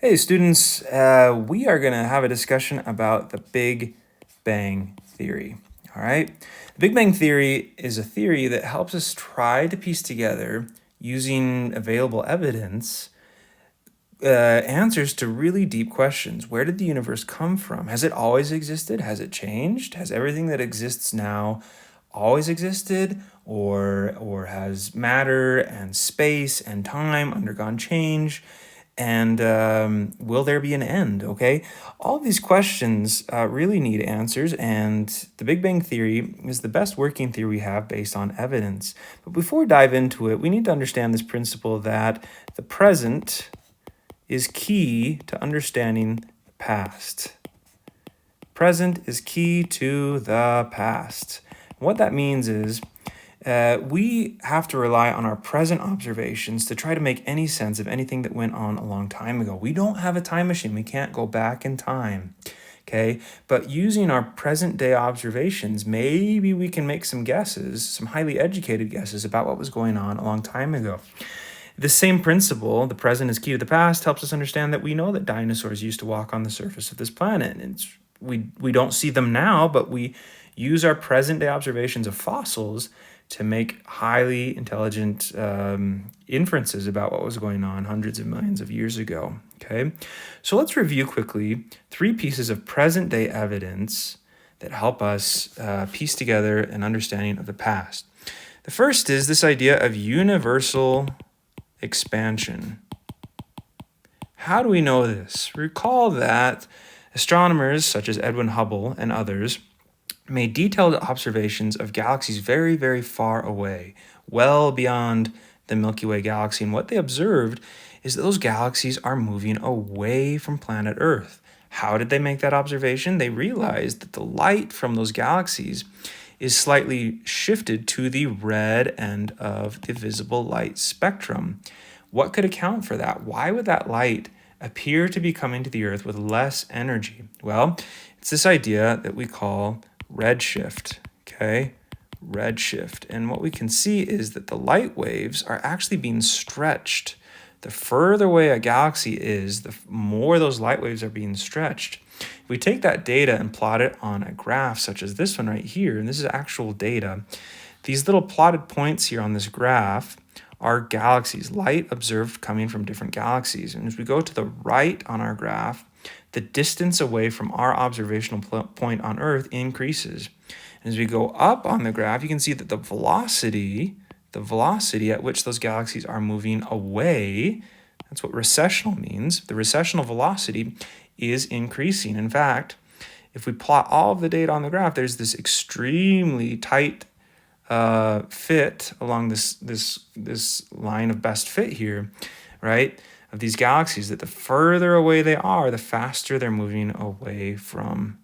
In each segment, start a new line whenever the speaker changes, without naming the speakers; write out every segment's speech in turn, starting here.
Hey students, we are going to have a discussion about the Big Bang Theory. All right. The Big Bang Theory is a theory that helps us try to piece together, using available evidence, answers to really deep questions. Where did the universe come from? Has it always existed? Has it changed? Has everything that exists now always existed? Or has matter and space and time undergone change? And will there be an end? Okay, all of these questions really need answers, and the Big Bang Theory is the best working theory we have based on evidence. But before we dive into it, we need to understand this principle that the present is key to understanding the past. Present is key to the past. What that means is we have to rely on our present observations to try to make any sense of anything that went on a long time ago. We don't have a time machine. We can't go back in time. Okay, but using our present day observations, maybe we can make some guesses, some highly educated guesses about what was going on a long time ago. The same principle, the present is key to the past, helps us understand that we know that dinosaurs used to walk on the surface of this planet. And we don't see them now, but we use our present day observations of fossils to make highly intelligent inferences about what was going on hundreds of millions of years ago. Okay, so let's review quickly 3 pieces of present day evidence that help us piece together an understanding of the past. The first is this idea of universal expansion. How do we know this? Recall that astronomers such as Edwin Hubble and others made detailed observations of galaxies very, very far away, well beyond the Milky Way galaxy. And what they observed is that those galaxies are moving away from planet Earth. How did they make that observation? They realized that the light from those galaxies is slightly shifted to the red end of the visible light spectrum. What could account for that? Why would that light appear to be coming to the Earth with less energy? Well, it's this idea that we call redshift, okay? Redshift. And what we can see is that the light waves are actually being stretched. The further away a galaxy is, the more those light waves are being stretched. If we take that data and plot it on a graph such as this one right here, and this is actual data, these little plotted points here on this graph are galaxies, light observed coming from different galaxies. And as we go to the right on our graph, the distance away from our observational point on Earth increases. And as we go up on the graph, you can see that the velocity at which those galaxies are moving away, that's what recessional means. The recessional velocity is increasing. In fact, if we plot all of the data on the graph, there's this extremely tight fit along this line of best fit here, right? Of these galaxies, that the further away they are, the faster they're moving away from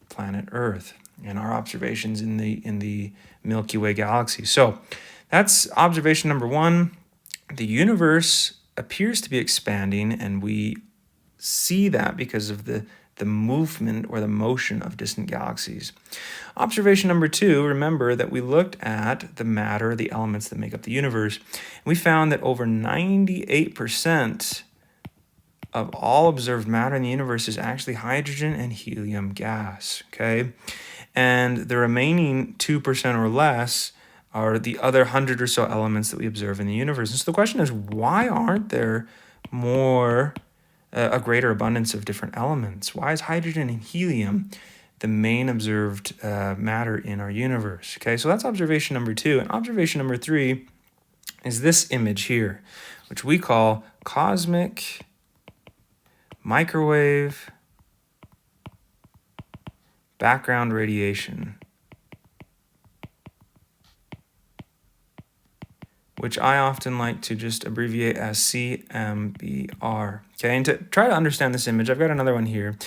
planet Earth and our observations in the Milky Way galaxy. So that's observation number 1. The universe appears to be expanding, and we see that because of the movement or the motion of distant galaxies. Observation number 2, remember that we looked at the matter, the elements that make up the universe, and we found that over 98% of all observed matter in the universe is actually hydrogen and helium gas, okay? And the remaining 2% or less are the other 100 or so elements that we observe in the universe. And so the question is, why aren't there a greater abundance of different elements? Why is hydrogen and helium the main observed matter in our universe? Okay, so that's observation number 2. And observation number 3 is this image here, which we call cosmic microwave background radiation, which I often like to just abbreviate as CMBR. Okay, and to try to understand this image, I've got another one here.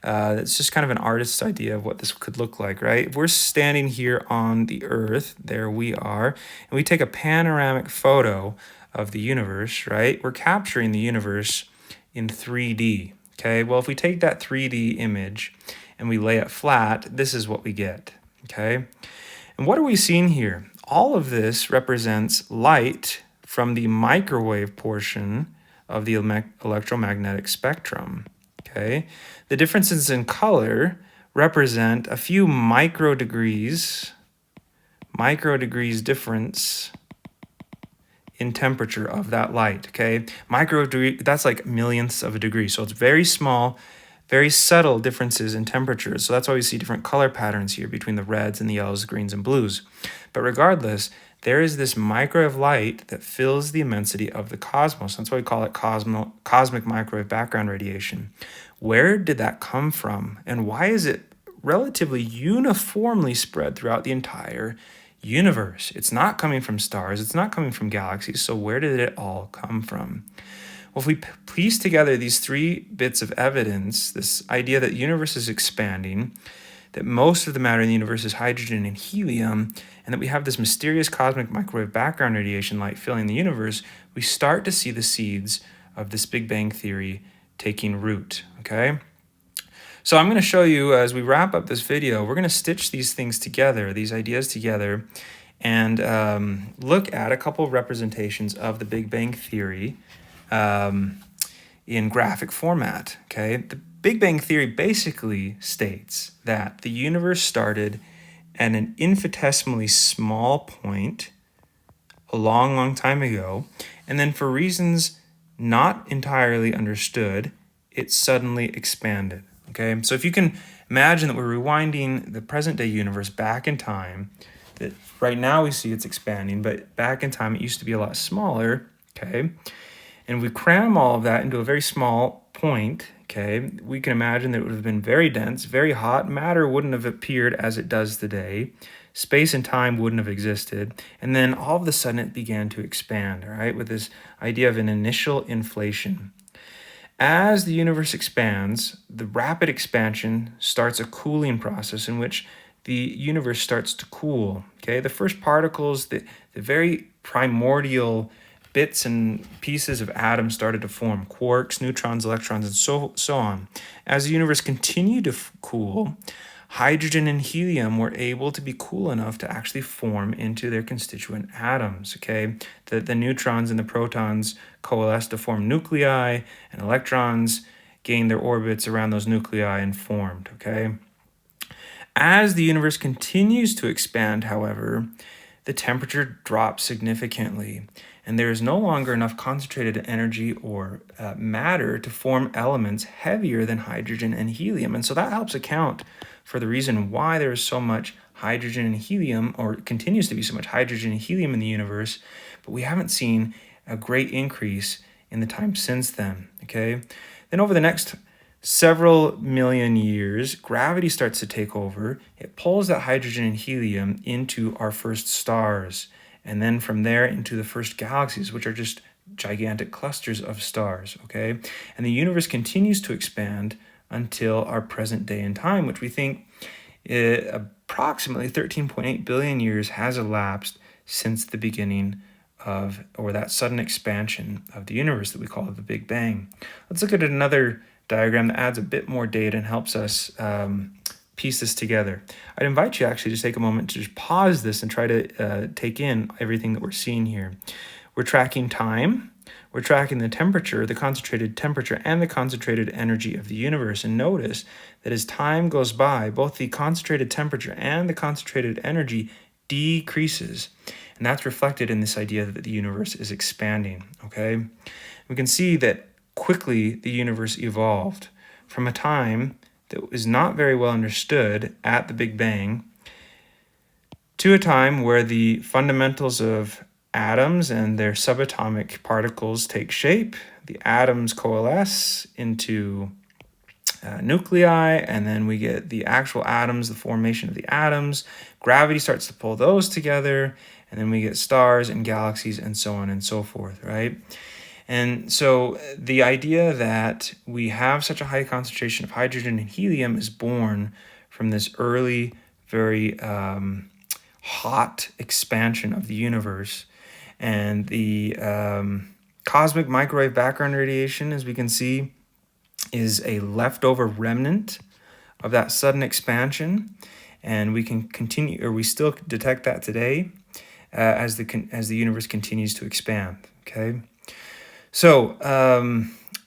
It's just kind of an artist's idea of what this could look like, right? If we're standing here on the Earth, there we are, and we take a panoramic photo of the universe, right? We're capturing the universe in 3D, okay? Well, if we take that 3D image and we lay it flat, this is what we get, okay? And what are we seeing here? All of this represents light from the microwave portion of the electromagnetic spectrum. Okay, the differences in color represent a few microdegrees difference in temperature of that light. Okay, microdegree, that's like millionths of a degree, so it's very small, very subtle differences in temperatures. So that's why we see different color patterns here between the reds and the yellows, greens, and blues. But regardless, there is this microwave light that fills the immensity of the cosmos. That's why we call it cosmic microwave background radiation. Where did that come from? And why is it relatively uniformly spread throughout the entire universe? It's not coming from stars. It's not coming from galaxies. So where did it all come from? Well, if we piece together these three bits of evidence, this idea that the universe is expanding, that most of the matter in the universe is hydrogen and helium, and that we have this mysterious cosmic microwave background radiation light filling the universe, we start to see the seeds of this Big Bang theory taking root, okay? So I'm going to show you, as we wrap up this video, we're going to stitch these things together, these ideas together, and look at a couple of representations of the Big Bang theory in graphic format, okay? The Big Bang theory basically states that the universe started at an infinitesimally small point a long, long time ago, and then for reasons not entirely understood, it suddenly expanded, okay? So if you can imagine that we're rewinding the present-day universe back in time, that right now we see it's expanding, but back in time it used to be a lot smaller, okay? And we cram all of that into a very small point, okay? We can imagine that it would have been very dense, very hot. Matter wouldn't have appeared as it does today. Space and time wouldn't have existed. And then all of a sudden it began to expand, all right, with this idea of an initial inflation. As the universe expands, the rapid expansion starts a cooling process in which the universe starts to cool, okay? The first particles, the very primordial bits and pieces of atoms started to form, quarks, neutrons, electrons, and so on. As the universe continued to cool, hydrogen and helium were able to be cool enough to actually form into their constituent atoms, okay? The neutrons and the protons coalesced to form nuclei, and electrons gained their orbits around those nuclei and formed, okay? As the universe continues to expand, however, the temperature drops significantly, and there is no longer enough concentrated energy or matter to form elements heavier than hydrogen and helium. And so that helps account for the reason why there is so much hydrogen and helium, or continues to be so much hydrogen and helium in the universe, but we haven't seen a great increase in the time since then, okay? Then over the next several million years, gravity starts to take over. It pulls that hydrogen and helium into our first stars, and then from there into the first galaxies, which are just gigantic clusters of stars, okay? And the universe continues to expand until our present day in time, which we think approximately 13.8 billion years has elapsed since the beginning of, or that sudden expansion of the universe that we call the Big Bang. Let's look at another diagram that adds a bit more data and helps us piece this together. I'd invite you actually to take a moment to just pause this and try to take in everything that we're seeing here. We're tracking time, we're tracking the temperature, the concentrated temperature, and the concentrated energy of the universe. And notice that as time goes by, both the concentrated temperature and the concentrated energy decreases. And that's reflected in this idea that the universe is expanding, okay? We can see that quickly the universe evolved from a time that was not very well understood at the Big Bang to a time where the fundamentals of atoms and their subatomic particles take shape. The atoms coalesce into nuclei, and then we get the actual atoms, the formation of the atoms. Gravity starts to pull those together, and then we get stars and galaxies and so on and so forth, right? And so the idea that we have such a high concentration of hydrogen and helium is born from this early, very hot expansion of the universe. And the cosmic microwave background radiation, as we can see, is a leftover remnant of that sudden expansion. And we can continue, or we still detect that today as the universe continues to expand, okay? So,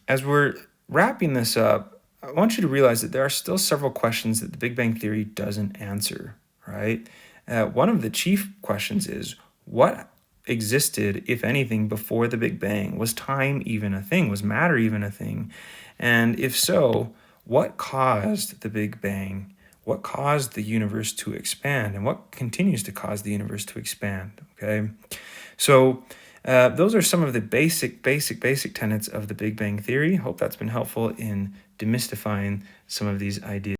as we're wrapping this up, I want you to realize that there are still several questions that the Big Bang Theory doesn't answer, right? One of the chief questions is what existed, if anything, before the Big Bang? Was time even a thing? Was matter even a thing? And if so, what caused the Big Bang? What caused the universe to expand? And what continues to cause the universe to expand? Okay. So, those are some of the basic tenets of the Big Bang Theory. Hope that's been helpful in demystifying some of these ideas.